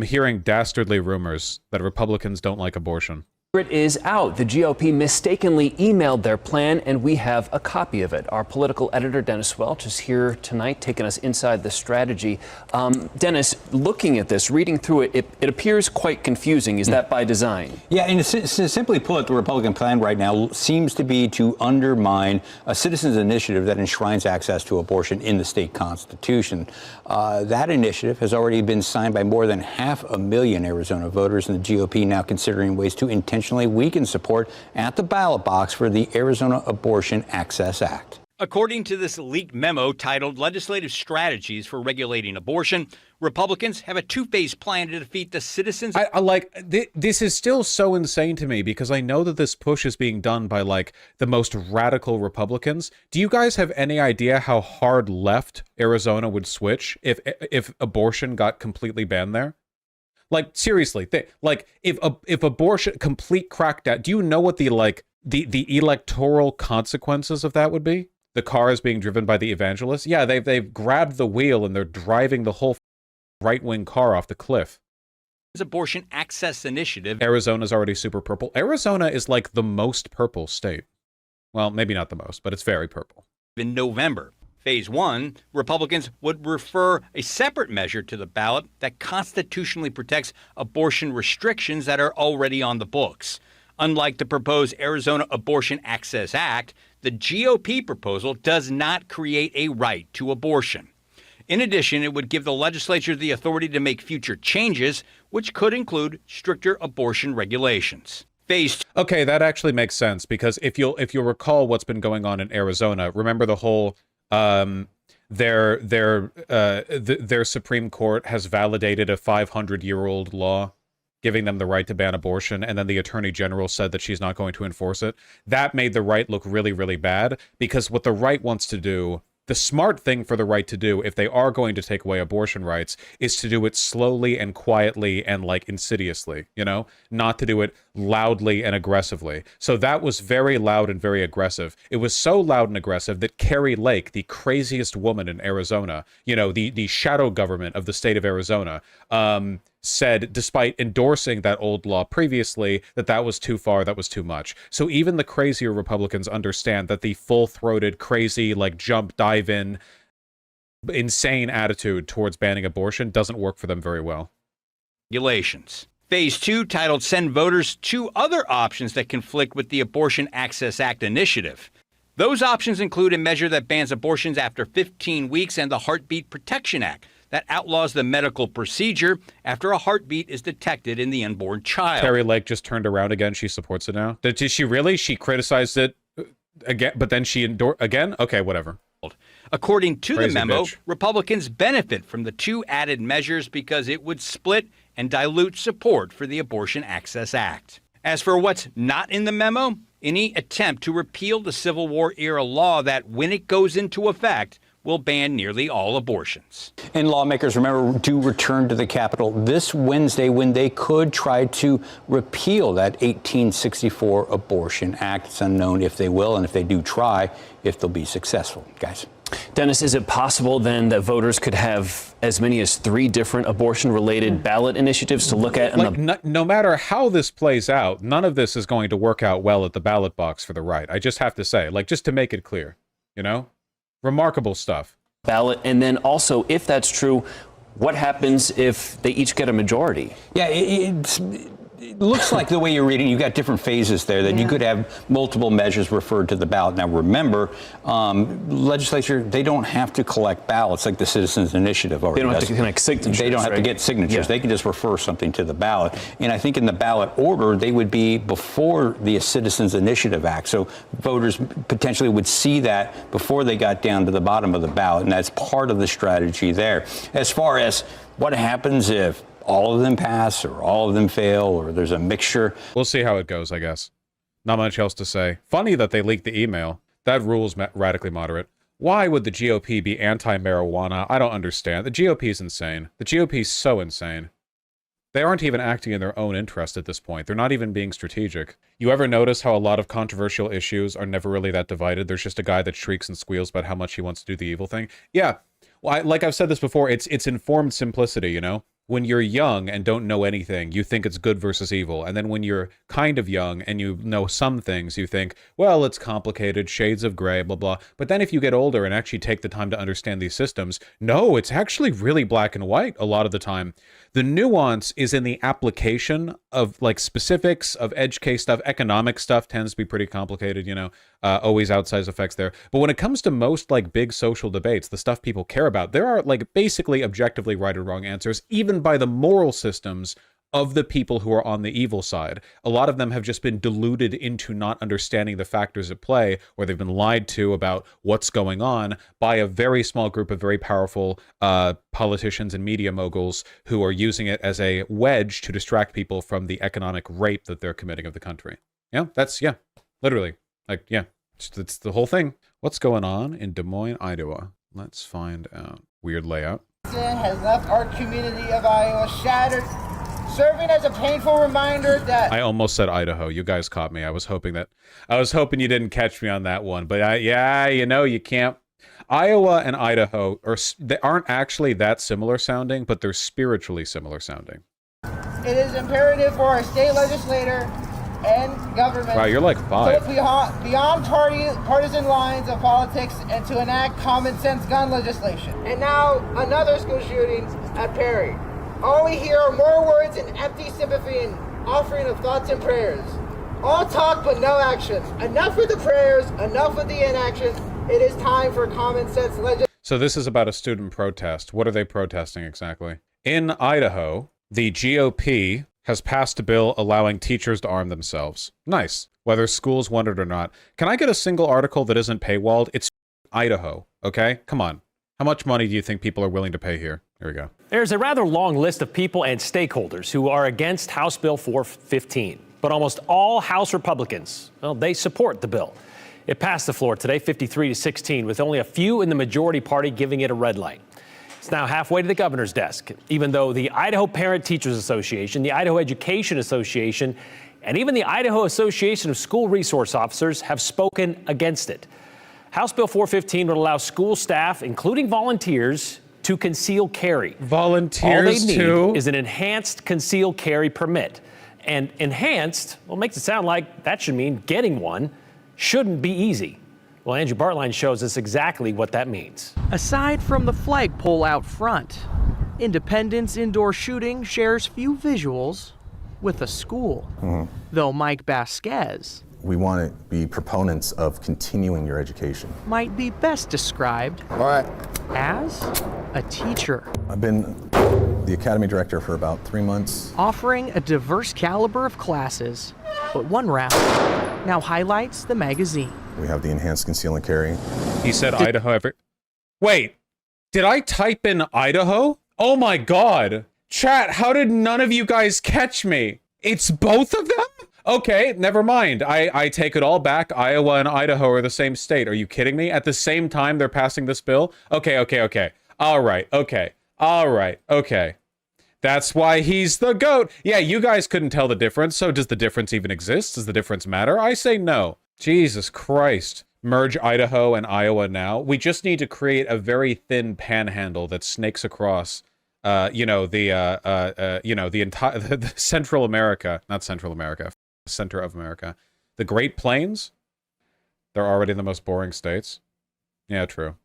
I'm hearing dastardly rumors that Republicans don't like abortion. It is out. The GOP mistakenly emailed their plan, and we have a copy of it. Our political editor, Dennis Welch, is here tonight taking us inside the strategy. Dennis, looking at this, reading through it, it appears quite confusing. Is that by design? Yeah, and simply put, the Republican plan right now seems to be to undermine a citizens' initiative that enshrines access to abortion in the state constitution. That initiative has already been signed by more than 500,000 Arizona voters, and the GOP now considering ways to intentionally weaken support at the ballot box for the Arizona Abortion Access Act. According to this leaked memo titled Legislative Strategies for Regulating Abortion, Republicans have a two-phase plan to defeat the citizens. This is still so insane to me because I know that this push is being done by like the most radical Republicans. Do you guys have any idea how hard left Arizona would switch if abortion got completely banned there? Like, seriously, if abortion, complete crackdown, do you know what the electoral consequences of that would be? The car is being driven by the evangelists? Yeah, they've grabbed the wheel and they're driving the whole right-wing car off the cliff. Abortion Access Initiative. Arizona's already super purple. Arizona is like the most purple state. Well, maybe not the most, but it's very purple. In November. Phase 1, Republicans would refer a separate measure to the ballot that constitutionally protects abortion restrictions that are already on the books. Unlike the proposed Arizona Abortion Access Act, the GOP proposal does not create a right to abortion. In addition, it would give the legislature the authority to make future changes, which could include stricter abortion regulations. Okay, that actually makes sense because if you'll recall what's been going on in Arizona, remember the whole their Supreme Court has validated a 500-year-old law giving them the right to ban abortion, and then the Attorney General said that she's not going to enforce it. That made the right look really, really bad, because what the right wants to do, the smart thing for the right to do, if they are going to take away abortion rights, is to do it slowly and quietly and, like, insidiously, you know? Not to do it loudly and aggressively. So that was very loud and very aggressive. It was so loud and aggressive that Carrie Lake, the craziest woman in Arizona, you know, the shadow government of the state of Arizona, said, despite endorsing that old law previously, that that was too far, that was too much. So even the crazier Republicans understand that the full-throated, crazy, like, jump, dive in, insane attitude towards banning abortion doesn't work for them very well. Regulations. Phase 2, titled Send Voters to Other Options That Conflict with the Abortion Access Act initiative. Those options include a measure that bans abortions after 15 weeks and the Heartbeat Protection Act that outlaws the medical procedure after a heartbeat is detected in the unborn child. Carrie Lake just turned around again. She supports it now. Did she really? She criticized it again, but then she endorsed again? Okay, whatever. According to Crazy the memo, bitch. Republicans benefit from the two added measures because it would split and dilute support for the Abortion Access Act. As for what's not in the memo, any attempt to repeal the Civil War-era law that, when it goes into effect, will ban nearly all abortions. And lawmakers, remember, do return to the Capitol this Wednesday when they could try to repeal that 1864 Abortion Act. It's unknown if they will, and if they do try, if they'll be successful. Guys. Dennis, is it possible then that voters could have as many as 3 different abortion-related ballot initiatives to look at? No matter how this plays out, none of this is going to work out well at the ballot box for the right. I just have to say, like, just to make it clear, you know? Remarkable stuff. Ballot, and then also, if that's true, what happens if they each get a majority? Yeah, it looks like the way you're reading, you've got different phases there, that you could have multiple measures referred to the ballot. Now, remember, legislature, they don't have to collect ballots like the Citizens Initiative already They don't does. have to connect signatures. They don't have to get signatures. Yeah. They can just refer something to the ballot. And I think in the ballot order, they would be before the Citizens Initiative Act. So voters potentially would see that before they got down to the bottom of the ballot. And that's part of the strategy there. As far as what happens if all of them pass or all of them fail or there's a mixture. We'll see how it goes, I guess. Not much else to say. Funny that they leaked the email. That rule's radically moderate. Why would the GOP be anti-marijuana? I don't understand. The GOP is insane. The GOP is so insane. They aren't even acting in their own interest at this point. They're not even being strategic. You ever notice how a lot of controversial issues are never really that divided? There's just a guy that shrieks and squeals about how much he wants to do the evil thing. Yeah. Well, like I've said this before, it's informed simplicity, you know? when you're young and don't know anything, you think it's good versus evil. And then when you're kind of young and you know some things, you think, well, it's complicated, shades of gray, blah, blah. But then if you get older and actually take the time to understand these systems, no, it's actually really black and white a lot of the time. The nuance is in the application of like specifics of edge case stuff. Economic stuff tends to be pretty complicated, you know, always outsized effects there. But when it comes to most like big social debates, the stuff people care about, there are like basically objectively right or wrong answers, even by the moral systems of the people who are on the evil side. A lot of them have just been deluded into not understanding the factors at play, or they've been lied to about what's going on by a very small group of very powerful politicians and media moguls who are using it as a wedge to distract people from the economic rape that they're committing of the country. Yeah, yeah, literally. Like, yeah, it's the whole thing. What's going on in Des Moines, Iowa? Let's find out. Weird layout. Has left our community of Iowa shattered, serving as a painful reminder that... I almost said Idaho. You guys caught me. I was hoping you didn't catch me on that one. But yeah, you know, you can't. Iowa and Idaho they aren't actually that similar sounding, but they're spiritually similar sounding. It is imperative for our state legislator and government... Wow, you're like 5. ...to look beyond partisan lines of politics and to enact common sense gun legislation. And now, another school shooting at Perry. All we hear are more words and empty sympathy and offering of thoughts and prayers. All talk but no action. Enough with the prayers, enough with the inaction. It is time for common sense legislation. So this is about a student protest. What are they protesting exactly? In Idaho, the GOP has passed a bill allowing teachers to arm themselves. Nice. Whether schools want it or not. Can I get a single article that isn't paywalled? It's Idaho, okay? Come on. How much money do you think people are willing to pay here? Here we go. There's a rather long list of people and stakeholders who are against House Bill 415. But almost all House Republicans, well, they support the bill. It passed the floor today, 53-16, with only a few in the majority party giving it a red light. It's now halfway to the governor's desk, even though the Idaho Parent Teachers Association, the Idaho Education Association, and even the Idaho Association of School Resource Officers have spoken against it. House Bill 415 would allow school staff, including volunteers, to conceal carry. Volunteers All they need too? is an enhanced concealed carry permit. And enhanced, well, makes it sound like that should mean getting one shouldn't be easy. Well, Andrew Bartline shows us exactly what that means. Aside from the flagpole out front, Independence Indoor Shooting shares few visuals with a school. Though Mike Vasquez, we want to be proponents of continuing your education. Might be best described as a teacher. I've been the academy director for about 3 months. Offering a diverse caliber of classes, but one round now highlights the magazine. We have the enhanced conceal and carry. He said Idaho Wait, did I type in Idaho? Oh my God. Chat, how did none of you guys catch me? It's both of them? Okay, never mind. I take it all back. Iowa and Idaho are the same state. Are you kidding me? At the same time they're passing this bill? Okay. All right, okay. That's why he's the GOAT. Yeah, you guys couldn't tell the difference, so does the difference even exist? Does the difference matter? I say no. Jesus Christ. Merge Idaho and Iowa now. We just need to create a very thin panhandle that snakes across the entire the Central America, not Central America, center of America. The Great Plains, they're already the most boring states. Yeah, true.